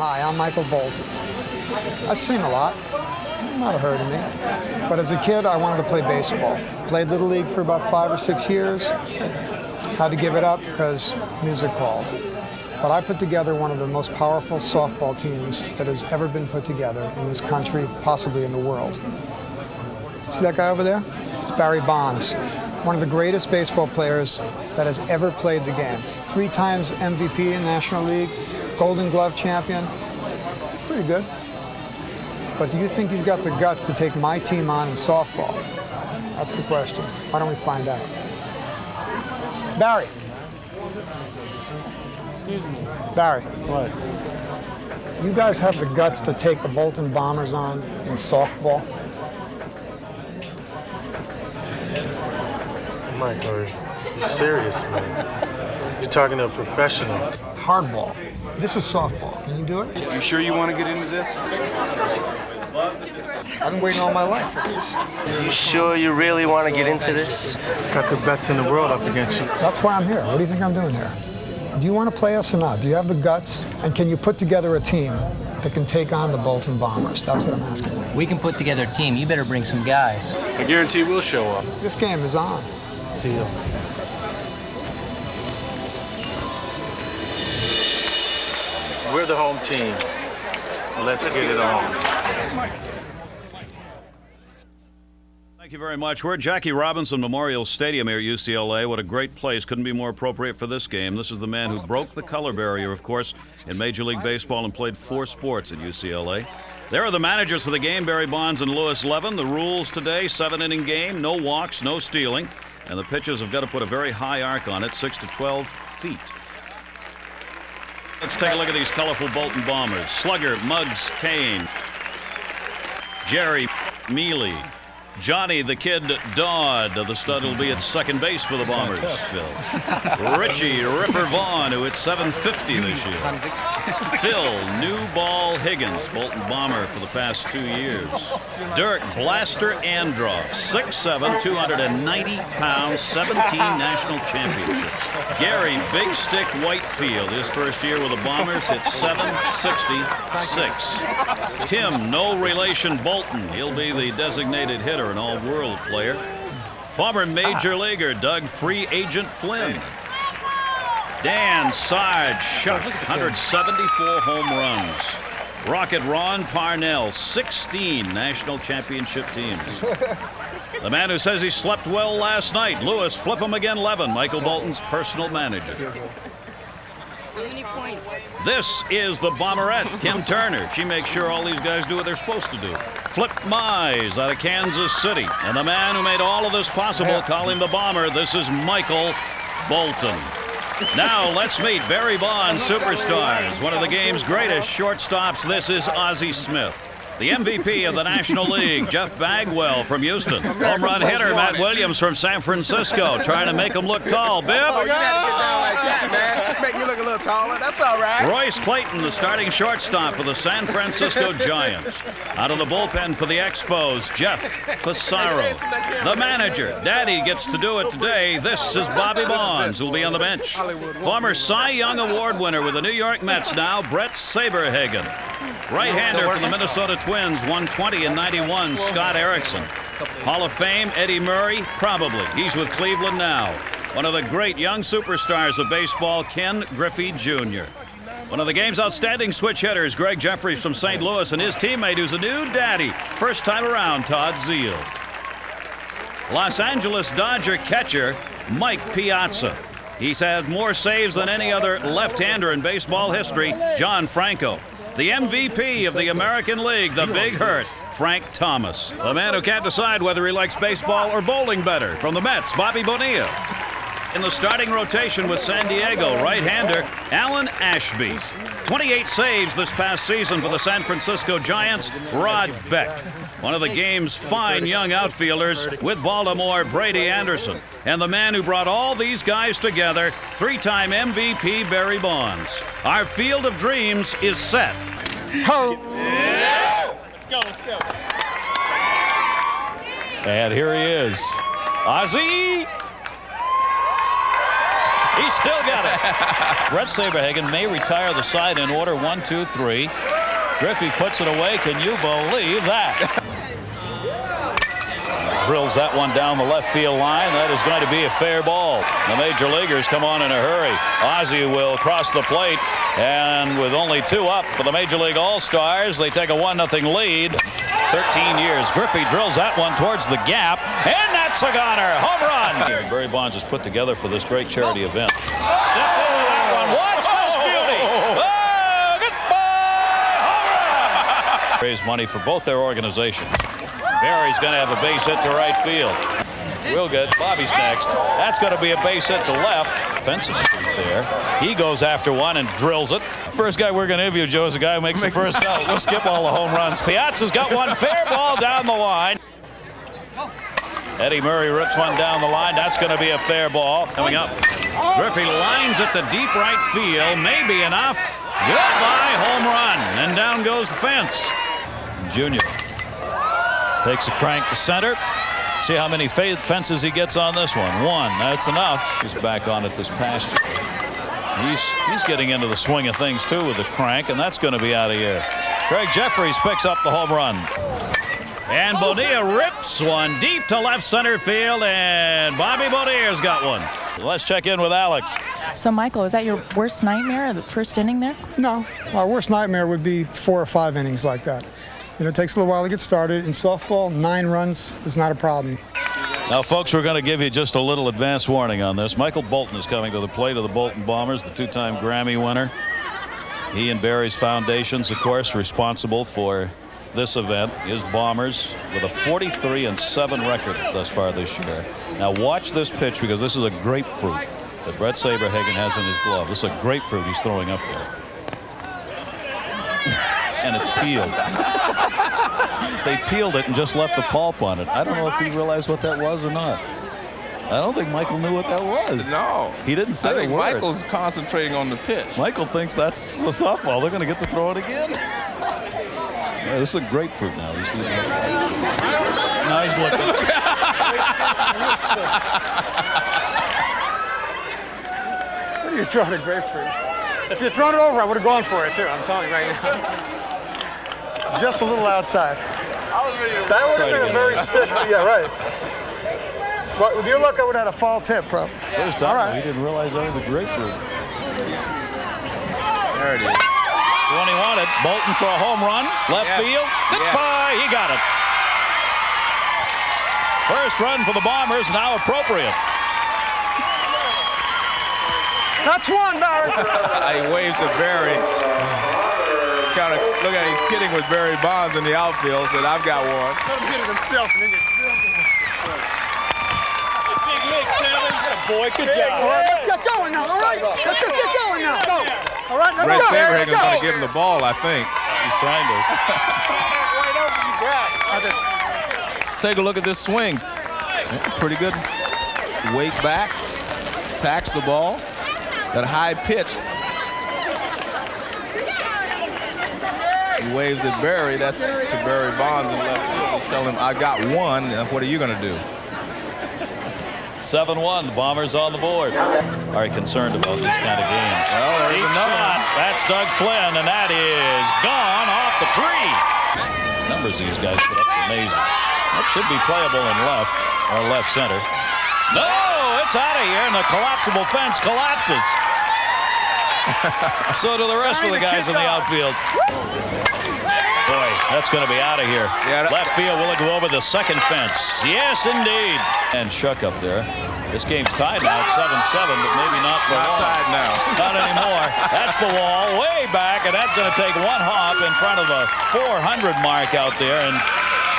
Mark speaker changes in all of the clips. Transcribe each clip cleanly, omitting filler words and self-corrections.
Speaker 1: Hi, I'm Michael Bolton. I sing a lot. Not a hurt of me. But as a kid, I wanted to play baseball. Played Little League for about 5 or 6 years. Had to give it up because music called. But I put together one of the most powerful softball teams that has ever been put together in this country, possibly in the world. See that guy over there? It's Barry Bonds, one of the greatest baseball players that has ever played the game. 3 times MVP in National League, Golden Glove champion. It's pretty good. But do you think he's got the guts to take my team on in softball? That's the question. Why don't we find out? Barry.
Speaker 2: Excuse me.
Speaker 1: Barry.
Speaker 2: What?
Speaker 1: You guys have the guts to take the Bolton Bombers on in softball?
Speaker 2: Mike, are you serious, man? You're talking to a professional.
Speaker 1: Hardball. This is softball. Can you do it?
Speaker 3: You sure you want to get into this?
Speaker 1: I've been waiting all my life for this.
Speaker 4: You sure you really want to get into this?
Speaker 2: Got the best in the world up against you.
Speaker 1: That's why I'm here. What do you think I'm doing here? Do you want to play us or not? Do you have the guts? And can you put together a team that can take on the Bolton Bombers? That's what I'm asking you.
Speaker 5: We can put together a team. You better bring some guys.
Speaker 3: I guarantee we'll show up.
Speaker 1: This game is on.
Speaker 2: Deal. We're the home team. Let's get it on.
Speaker 6: Thank you very much. We're at Jackie Robinson Memorial Stadium here at UCLA. What a great place. Couldn't be more appropriate for this game. This is the man who broke the color barrier, of course, in Major League Baseball and played 4 sports at UCLA. There are the managers for the game, Barry Bonds and Lewis Levin. The rules today, 7-inning game, no walks, no stealing. And the pitchers have got to put a very high arc on it, 6 to 12 feet. Let's take a look at these colorful Bolton Bombers. Slugger, Muggs, Kane, Jerry, Mealy, Johnny the Kid Dodd. The stud will be at second base for the Bombers, Phil. Richie Ripper Vaughn, who hit 750 this year. Phil New Ball Higgins, Bolton Bomber for the past 2 years. Dirk Blaster Androff, 6'7", 290 pounds, 17 national championships. Gary Big Stick Whitefield, his first year with the Bombers, hit 766. Tim No Relation Bolton, he'll be the designated hitter, an all-world player. Former Major Leaguer Doug Free Agent Flynn. Dan Sarge Shuck, 174 home runs. Rocket Ron Parnell, 16 national championship teams. The man who says he slept well last night, Lewis Flip him again Levin, Michael Bolton's personal manager.
Speaker 7: How many points?
Speaker 6: This is the Bomberette, Kim Turner. She makes sure all these guys do what they're supposed to do. Flip Mize out of Kansas City. And the man who made all of this possible, call him the Bomber, this is Michael Bolton. Now let's meet Barry Bonds superstars. One of the game's greatest shortstops, this is Ozzie Smith. The MVP of the National League, Jeff Bagwell from Houston. Home run hitter, Matt Williams from San Francisco, trying to make him look tall. Bip!
Speaker 8: Oh, you got to get down like that, man. Make me look a little taller. That's all right.
Speaker 6: Royce Clayton, the starting shortstop for the San Francisco Giants. Out of the bullpen for the Expos, Jeff Fassero. The manager, Daddy gets to do it today. This is Bobby Bonds, who'll be on the bench. Former Cy Young Award winner with the New York Mets now, Brett Saberhagen. Right-hander from the Minnesota Twins, 120 and 91, Scott Erickson. Hall of Fame, Eddie Murray, probably. He's with Cleveland now. One of the great young superstars of baseball, Ken Griffey Jr. One of the game's outstanding switch hitters, Gregg Jefferies from St. Louis, and his teammate who's a new daddy, first time around, Todd Zeile. Los Angeles Dodger catcher, Mike Piazza. He's had more saves than any other left-hander in baseball history, John Franco. The MVP of the American League, the Big Hurt, Frank Thomas. The man who can't decide whether he likes baseball or bowling better, from the Mets, Bobbi Bonilla. In the starting rotation with San Diego, right-hander Alan Ashby. 28 saves this past season for the San Francisco Giants, Rod Beck. One of the game's fine young outfielders with Baltimore, Brady Anderson. And the man who brought all these guys together, 3-time MVP Barry Bonds. Our field of dreams is set.
Speaker 1: Ho!
Speaker 3: Yeah. Let's go, let's go.
Speaker 6: And here he is, Ozzie He still got it. Brett Saberhagen may retire the side in order. 1, 2, 3. Griffey puts it away. Can you believe that? Drills that one down the left field line. That is going to be a fair ball. The major leaguers come on in a hurry. Ozzie will cross the plate, and with only 2 up for the Major League All-Stars, they take a 1-0 lead. 13 years. Griffey drills that one towards the gap, and that's a goner. Home run. Barry Bonds is put together for this great charity event. Step over that one. Watch this beauty. Oh, goodbye. Home run. Raise money for both their organizations. Barry's going to have a base hit to right field. We'll get Bobby's next. That's going to be a base hit to left. Fence is there. He goes after one and drills it. First guy we're going to interview, Joe, is the guy who makes the first out. We'll skip all the home runs. Piazza's got one fair ball down the line. Eddie Murray rips one down the line. That's going to be a fair ball. Coming up. Griffey lines it to deep right field. Maybe enough. Goodbye, home run. And down goes the fence. Jr. takes a crank to center. See how many fences he gets on this one. 1. That's enough. He's back on it this past year. He's getting into the swing of things too with the crank, and that's going to be out of here. Gregg Jefferies picks up the home run. And Bonilla rips one deep to left center field, and Bobbi Bonilla's got one. Let's check in with Alex.
Speaker 9: So, Michael, is that your worst nightmare, the first inning there?
Speaker 1: No, our worst nightmare would be 4 or 5 innings like that. You know, it takes a little while to get started. In softball, 9 runs is not a problem.
Speaker 6: Now, folks, we're going to give you just a little advance warning on this. Michael Bolton is coming to the plate of the Bolton Bombers, the 2-time Grammy winner. He and Barry's foundations, of course, responsible for this event. His Bombers with a 43-7 record thus far this year. Now, watch this pitch, because this is a grapefruit that Brett Saberhagen has in his glove. This is a grapefruit he's throwing up there. And it's peeled. They peeled it and just left the pulp on it. I don't know if he realized what that was or not. I don't think Michael knew what that was.
Speaker 8: No.
Speaker 6: He didn't say
Speaker 8: I think
Speaker 6: a word.
Speaker 8: Michael's concentrating on the pitch.
Speaker 6: Michael thinks that's a softball. They're going to get to throw it again. Yeah, this is a grapefruit now. Now he's looking.
Speaker 1: What are you throwing a grapefruit? If you'd thrown it over, I would have gone for it too. I'm telling you right now. Just a little outside. That would have been a very sick. Yeah, right. But with your luck, I would have had a foul tip, probably.
Speaker 6: There's Don. Right. He didn't realize that was a grapefruit.
Speaker 8: There it is.
Speaker 6: The one he wanted. Bolton for a home run. Left field. Goodbye. He got it. First run for the Bombers, now appropriate.
Speaker 1: That's one, Barry.
Speaker 8: He waved to Barry. Kind of look at he's kidding with Barry Bonds in the outfield. Said, "I've got one."
Speaker 1: Let him hit it himself, and then you drill it.
Speaker 3: Big lick, Sam. Boy, good job.
Speaker 1: All right, let's get going now. All right, let's just get going now. Go. All right, let's
Speaker 8: Ray
Speaker 1: go.
Speaker 8: Saberhagen's going to give him the ball, I think.
Speaker 6: He's trying to.
Speaker 8: Let's take a look at this swing. Pretty good. Weight back. Attacks the ball. That high pitch. He waves at Barry. That's to Barry Bonds in left field. He's telling him, "I got one. What are you going to do?"
Speaker 6: 7-1. The Bombers on the board. Are you concerned about these kind of games?
Speaker 8: Well, there's
Speaker 6: Deep
Speaker 8: another
Speaker 6: shot.
Speaker 8: one.
Speaker 6: That's Doug Flynn, and that is gone off the tree. The numbers these guys put up is amazing. That should be playable in left or left center. No, it's out of here, and the collapsible fence collapses. So do the rest of the guys in the outfield. Boy, that's going to be out of here.
Speaker 8: Yeah,
Speaker 6: Left field, will it go over the second fence? Yes, indeed. And Shuck up there. This game's tied now at 7-7, but maybe not for
Speaker 8: Not
Speaker 6: long.
Speaker 8: tied now.
Speaker 6: Not anymore. That's the wall way back, and that's going to take one hop in front of the 400 mark out there, and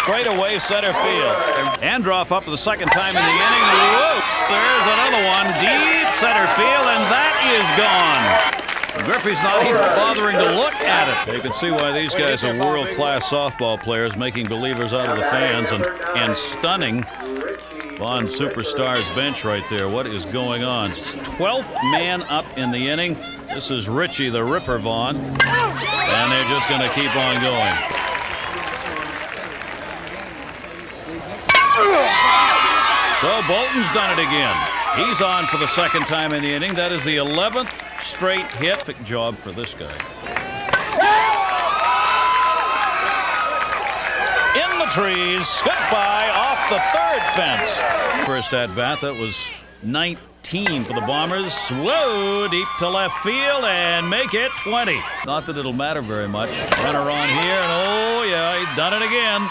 Speaker 6: straight away center field. Androff up for the second time in the inning. Whoa, there's another one, deep center field, and that is gone. Griffey's not even bothering to look at it. You can see why these guys are world-class softball players, making believers out of the fans and stunning Bond Superstars bench right there. What is going on? 12th man up in the inning. This is Richie the Ripper Vaughn, and they're just going to keep on going. So Bolton's done it again. He's on for the second time in the inning. That is the 11th straight hit. Perfect job for this guy. In the trees, goodbye off the third fence. First at bat, that was 19 for the Bombers. Whoa, deep to left field and make it 20. Not that it'll matter very much. Runner on here, and oh yeah, he's done it again.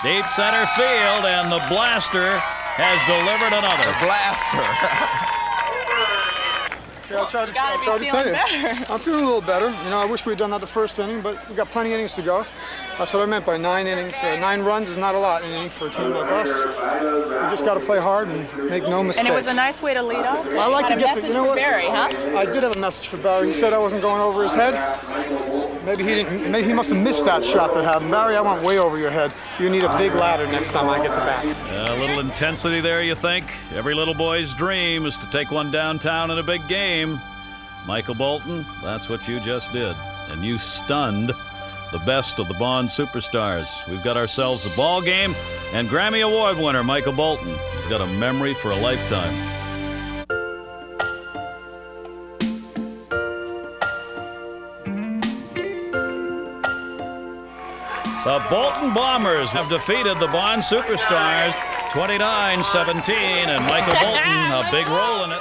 Speaker 6: Deep center field, and the blaster has delivered another.
Speaker 8: The blaster.
Speaker 1: I tried to tell you. I'm feeling a little better. You know, I wish we'd done that the first inning, but we got plenty of innings to go. That's what I meant by 9 innings. 9 runs is not a lot in an inning for a team like us. We just got to play hard and make no mistakes.
Speaker 9: And it was a nice way to lead off.
Speaker 1: I like to get the, you know what?
Speaker 9: Barry, huh?
Speaker 1: I did have a message for Barry. He said I wasn't going over his head. Maybe he didn't. Maybe he must have missed that shot that happened. Barry, I went way over your head. You need a big ladder next time I get to bat.
Speaker 6: A little intensity there, you think? Every little boy's dream is to take one downtown in a big game. Michael Bolton, that's what you just did. And you stunned the best of the Bond superstars. We've got ourselves a ball game, and Grammy Award winner Michael Bolton. He's got a memory for a lifetime. The Bolton Bombers have defeated the Bond superstars 29-17, and Michael Bolton, a big role in it.